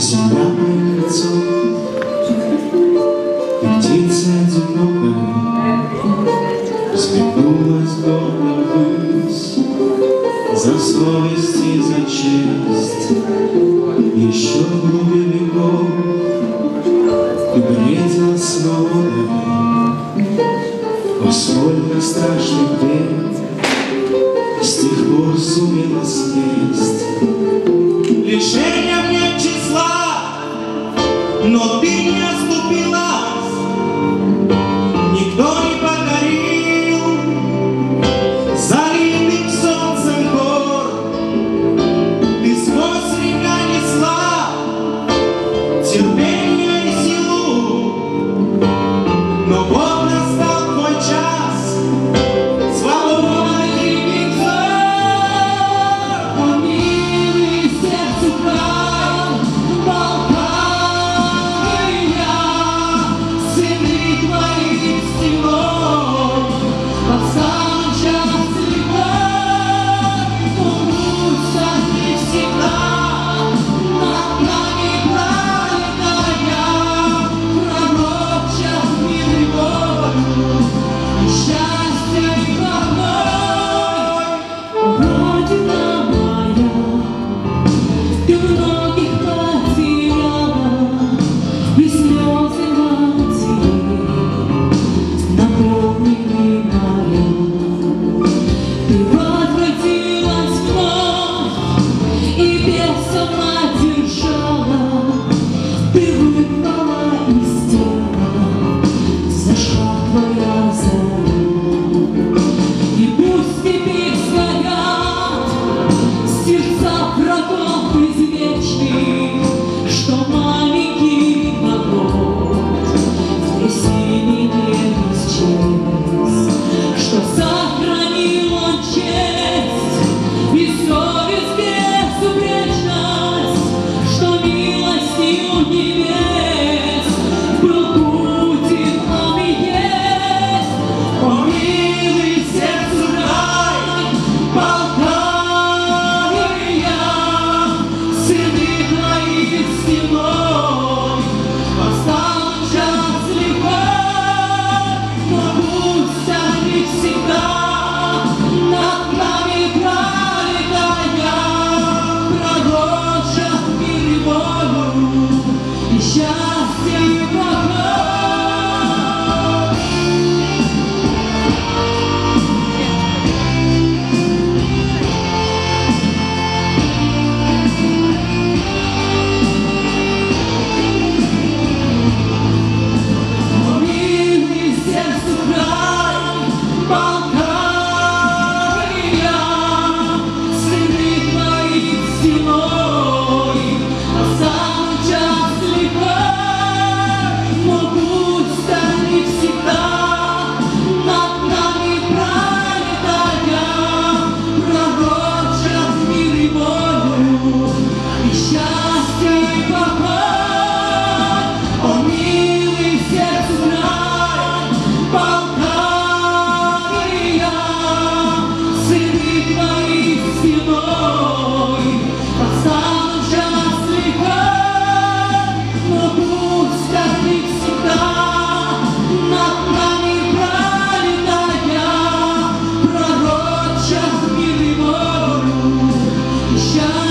Земля моим лицом, и птица одинокая взметнулась гордо ввысь за совесть и за честь. Еще в глуби веков и бредила свобода, о сколько страшных бед с тех пор сумела съесть. Лишением нет числа, но ты не оступилась, никто не покорил залитых солнцем гор. Ты сквозь века несла терпение и силу, но вот настал твой час свободных взор. О, милый сердцу край, сыны твоих стенов, повстанут счастливо, умрутся не всегда, над нами пролетая, пророча мир и волю, и счастье и покой. О, Родина моя, ты многих потеряла, и слезы матери наполнили моря. Ты возвратилась вновь и бесом одержала, ты выпала из тела, зашла твоя заря. И пусть теперь сгорят сердца врагов извечных, что маленький народ в трясине не исчез, что сохранил он честь и совесть безупречность, что милостью небес был Путин, он и есть. О, милый сердцу край, Болгария, сыны твоих стеной повстанут счастливо, но пусть они всегда над нами пролетая, пророчат мир и волю, и счастье и покой. О, милый сердцу край, Болгария, сыны твоих стеной повстанут счастливо, но пусть они всегда над нами пролетая, пророчат мир и волю, и счастье и покой. О, милый сердцу край, Болгария, сыны твоих стеной повстанут счастливо, но пусть они всегда над нами пролетая, пророчат мир и волю, и счастье.